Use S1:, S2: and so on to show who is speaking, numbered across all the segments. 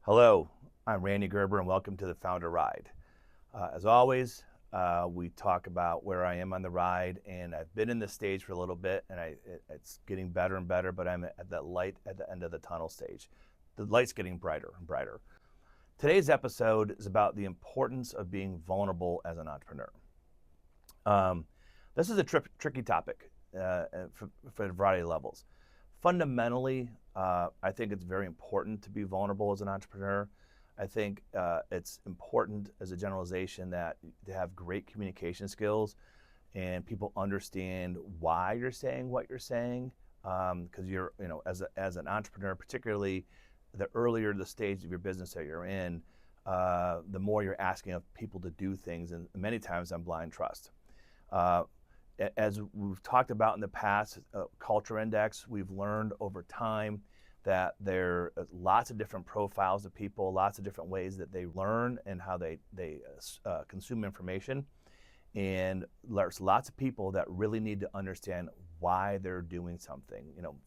S1: Hello, I'm Randy Gerber, and welcome to the Founder Ride. As always, we talk about where I am on the ride, and I've been in this stage for a little bit, and it's getting better and better, but I'm at that light at the end of the tunnel stage. The light's getting brighter and brighter. Today's episode is about the importance of being vulnerable as an entrepreneur. This is a tricky topic for a variety of levels. Fundamentally, I think it's very important to be vulnerable as an entrepreneur. I think it's important as a generalization that to have great communication skills and people understand why you're saying what you're saying. Because as an entrepreneur, particularly the earlier the stage of your business that you're in, the more you're asking of people to do things, and many times on blind trust. As we've talked about in the past, culture index, we've learned over time that there are lots of different profiles of people, lots of different ways that they learn and how they consume information. And there's lots of people that really need to understand why they're doing something,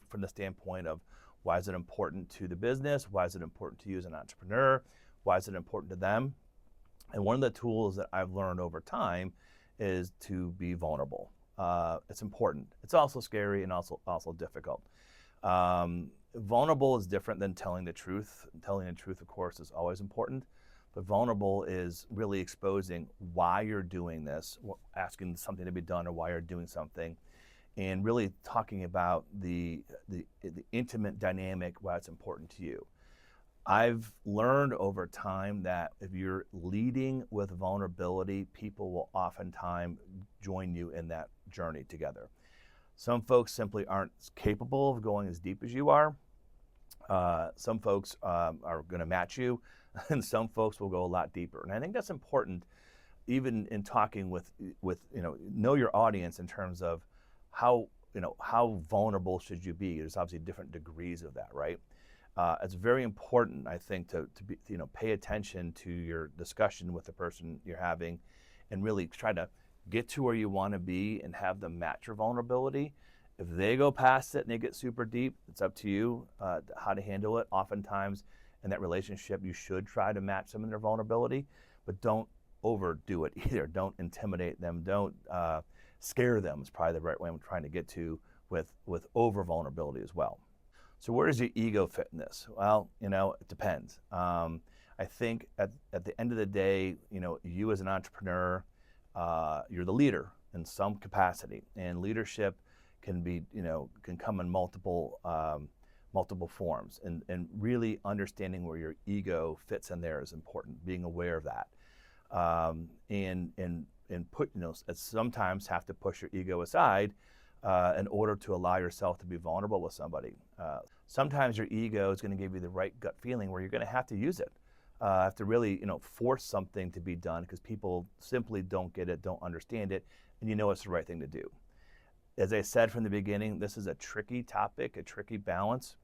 S1: from the standpoint of why is it important to the business? Why is it important to you as an entrepreneur? Why is it important to them? And one of the tools that I've learned over time is to be vulnerable. It's important. It's also scary and also difficult. Vulnerable is different than telling the truth. Telling the truth, of course, is always important. But vulnerable is really exposing why you're doing this, asking something to be done or why you're doing something, and really talking about the intimate dynamic, why it's important to you. I've learned over time that if you're leading with vulnerability, people will oftentimes join you in that journey together. Some folks simply aren't capable of going as deep as you are. Some folks are going to match you, and some folks will go a lot deeper. And I think that's important, even in talking with know your audience in terms of how vulnerable should you be. There's obviously different degrees of that, right? It's very important, I think, to be, pay attention to your discussion with the person you're having, and really try to get to where you want to be and have them match your vulnerability. If they go past it and they get super deep, it's up to you how to handle it. Oftentimes in that relationship, you should try to match some of their vulnerability, but don't overdo it either. Don't intimidate them. Don't scare them is probably the right way I'm trying to get to with over vulnerability as well. So where does your ego fit in this? Well, it depends. I think at the end of the day, you as an entrepreneur, you're the leader in some capacity, and leadership can be, can come in multiple forms, and really understanding where your ego fits in there is important. Being aware of that, and put, sometimes have to push your ego aside in order to allow yourself to be vulnerable with somebody. Sometimes your ego is going to give you the right gut feeling where you're going to have to use it. Have to really, force something to be done because people simply don't get it, don't understand it, and it's the right thing to do. As I said from the beginning, this is a tricky topic, a tricky balance.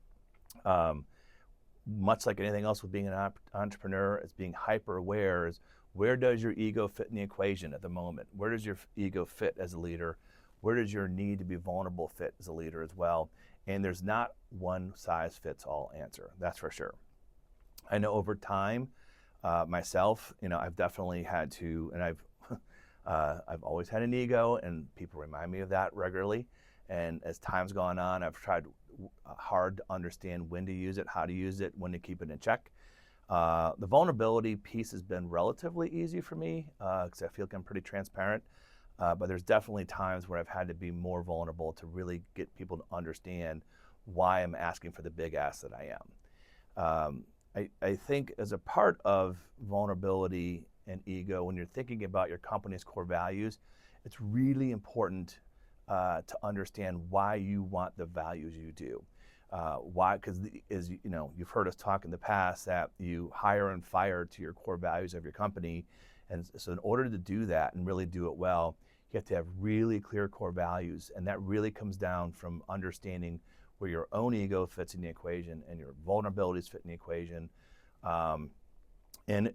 S1: Much like anything else with being an entrepreneur, it's being hyper aware. Is where does your ego fit in the equation at the moment? Where does your ego fit as a leader? Where does your need to be vulnerable fit as a leader as well? And there's not one size fits all answer, that's for sure. I know over time, myself, I've definitely had to, and I've always had an ego, and people remind me of that regularly. And as time's gone on, I've tried hard to understand when to use it, how to use it, when to keep it in check. The vulnerability piece has been relatively easy for me because I feel like I'm pretty transparent. But there's definitely times where I've had to be more vulnerable to really get people to understand why I'm asking for the big ask that I am. I think as a part of vulnerability and ego, when you're thinking about your company's core values, it's really important to understand why you want the values you do. Why? Because as you've heard us talk in the past that you hire and fire to your core values of your company. And so in order to do that and really do it well, you have to have really clear core values. And that really comes down from understanding where your own ego fits in the equation and your vulnerabilities fit in the equation. And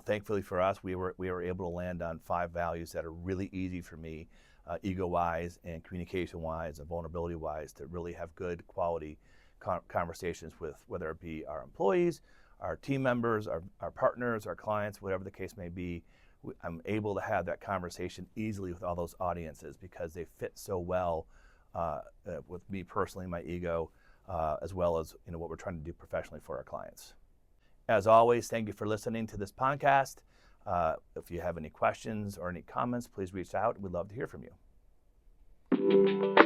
S1: thankfully for us, we were able to land on 5 values that are really easy for me, ego-wise and communication-wise and vulnerability-wise, to really have good quality conversations with, whether it be our employees our team members, our partners, our clients, whatever the case may be. I'm able to have that conversation easily with all those audiences because they fit so well with me personally, my ego, as well as what we're trying to do professionally for our clients. As always, thank you for listening to this podcast. If you have any questions or any comments, please reach out. We'd love to hear from you.